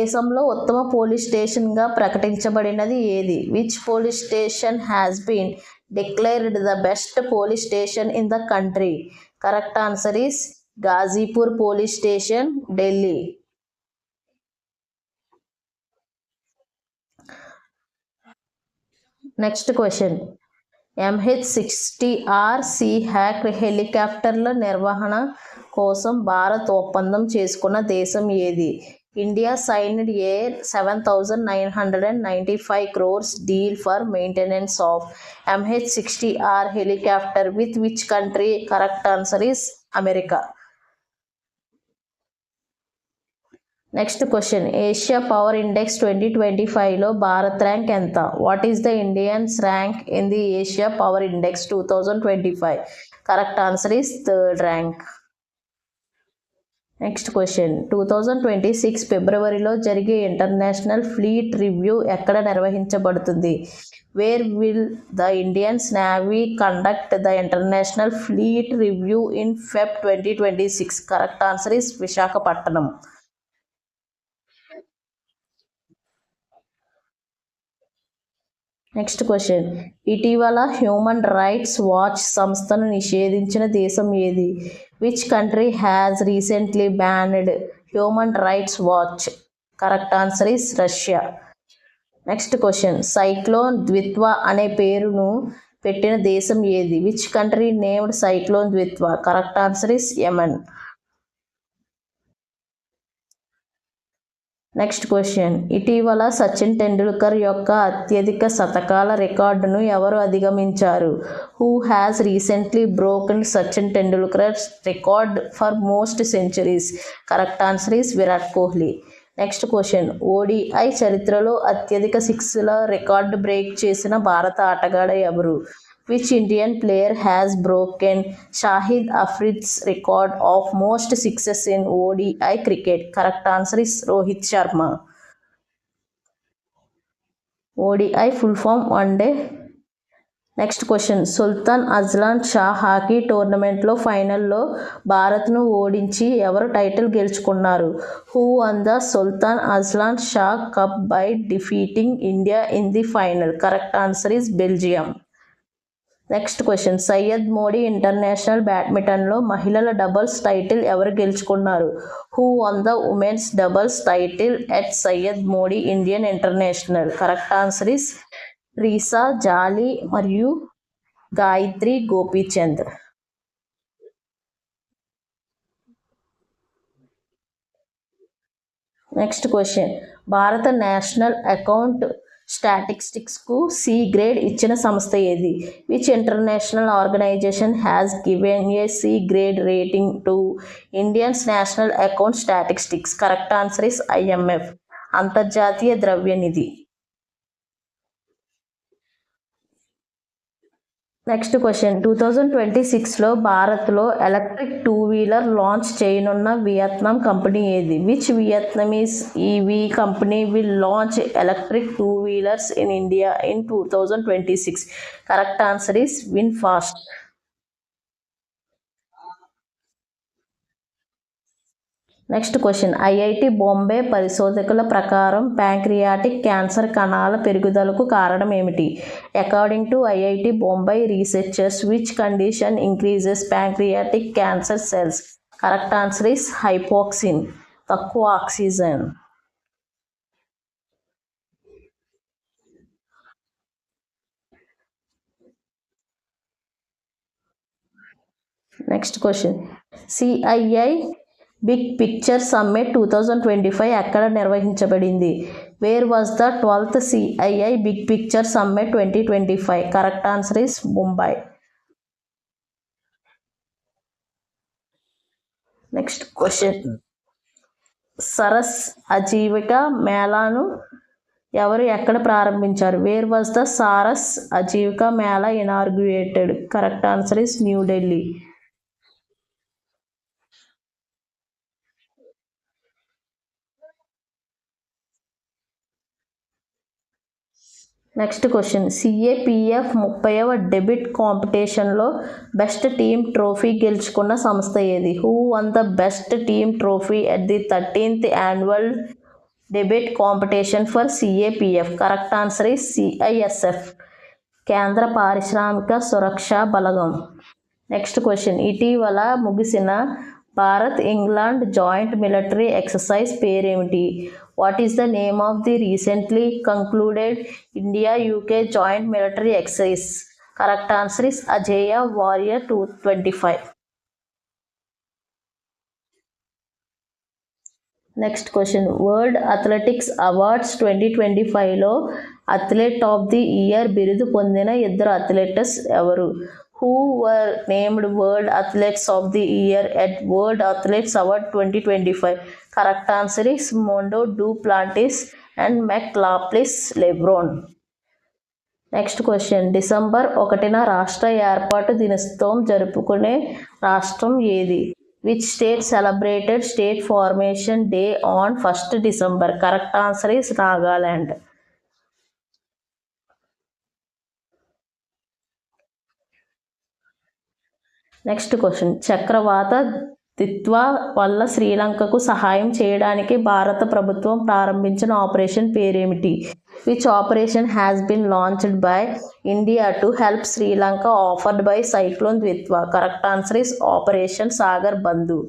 దేశంలో ఉత్తమ పోలీస్ స్టేషన్గా ప్రకటించబడినది ఏది? Which police station has been declared the best police station in the country? Correct answer is Ghazipur police station, Delhi. Next question. MH-60R Seahawk హెలికాప్టర్ల నిర్వహణ కోసం భారత్ ఒప్పందం చేసుకున్న దేశం ఏది? India signed a 7,995 crores deal for maintenance of MH-60R helicopter with which country? Correct answer is America. Next question. Asia power index 2025లో Bharat rank ఎంత? What is the Indian's rank in the Asia power index 2025? Correct answer is third rank. Next question. 2026 ఫిబ్రవరిలో జరిగే international fleet review ఎక్కడ నిర్వహించబడుతుంది? Where will the Indian navy conduct the international fleet review in Feb 2026? Correct answer is Visakhapatnam. Next question. ఇటీవల human rights watch సంస్థను నిషేధించిన దేశం ఏది? Which country has recently banned human rights watch? Correct answer is Russia. Next question. Cyclone Ditwah అనే పేరును పెట్టిన దేశం ఏది? Which country named cyclone Ditwah? Correct answer is Yemen. Next question. ఇటీవల సచిన్ టెండూల్కర్ యొక్క అత్యధిక శతకాల రికార్డును ఎవరు అధిగమించారు? Who has recently broken Sachin Tendulkar record for most centuries? Correct answer is Virat Kohli. Next question. ODI చరిత్రలో అత్యధిక సిక్స్ల రికార్డు బ్రేక్ చేసిన భారత ఆటగాడు ఎవరు? Which Indian player has broken Shahid Afridi's record of most sixes in ODI cricket? Correct answer is Rohit Sharma. ODI full form one day. Next question. Sultan Azlan Shah hockey టోర్నమెంట్లో ఫైనల్లో భారత్ను ఓడించి ఎవరు టైటిల్ గెలుచుకున్నారు? Who won the Sultan Azlan Shah cup by defeating India in the final? Correct answer is Belgium. Next question. Syed Modi international బ్యాడ్మింటన్లో మహిళల doubles title ఎవరు గెలుచుకున్నారు? Who won the women's doubles title at Syed Modi Indian international? Correct answer is Treesa Jolly మరియు Gayatri Gopichand. Next question. భారత national account స్టాటిస్టిక్స్కు C grade ఇచ్చిన సంస్థ ఏది? Which international organisation has given a C grade rating to Indian's national account statistics? Correct answer is IMF, అంతర్జాతీయ ద్రవ్యనిధి. Next question. 2026లో భారత్లో ఎలక్ట్రిక్ 2-వీలర్ లాంచ్ చేయనున్న వియత్నాం కంపెనీ ఏది? Which Vietnamese EV company will launch electric 2-వీలర్స్ in India in 2026? Correct answer is VinFast. Next question. IIT Bombay పరిశోధకుల ప్రకారం ప్యాంక్రియాటిక్ క్యాన్సర్ కణాల పెరుగుదలకు కారణం ఏమిటి? According to IIT Bombay researchers, which condition increases pancreatic cancer cells? Correct answer is hypoxia, తక్కువ ఆక్సిజన్. Next question. CII big picture summit 2025 ఎక్కడ నిర్వహించబడింది? Where was the 12th CII big picture summit 2025? Correct answer is Mumbai. Next question. Saras Aajeevika మేళాను ఎవరు ఎక్కడ ప్రారంభించారు? Where was the Saras Aajeevika Mela inaugurated? Correct answer is New Delhi. Next question. CAPF 30వ debut కాంపిటీషన్లో బెస్ట్ టీమ్ ట్రోఫీ గెలుచుకున్న సంస్థ ఏది? Who won the best team trophy at the 13th annual debate competition for CAPF. Correct answer is CISF. కేంద్ర పారిశ్రామిక సురక్షా బలగం. Next question, ఇటీవల ముగిసిన Bharat England joint military exercise పేరేమిటి? What is the name of the recently concluded India UK joint military exercise? Correct answer is Ajeya warrior 225. Next question, world athletics awards 2025లో athlete of the year బిరుదు పొందిన ఇద్దరు అథ్లెట్స్ ఎవరు? Who were named world athletes of the year at world athletes award 2025? Correct answer is Mondo Duplantis and McLaughlin Levrone. Next question, December 1న రాష్ట్ర ఏర్పాటు దినోత్సవం జరుపుకునే రాష్ట్రం ఏది? Which state celebrated state formation day on 1st December? Correct answer is Nagaland. Next question, చక్రవాత దిత్వా వల్ల శ్రీలంకకు సహాయం చేయడానికి భారత ప్రభుత్వం ప్రారంభించిన ఆపరేషన్ పేరేమిటి? Which operation has been launched by India to help Sri Lanka affected by cyclone Ditwah? Correct answer is operation Sagar Bandhu.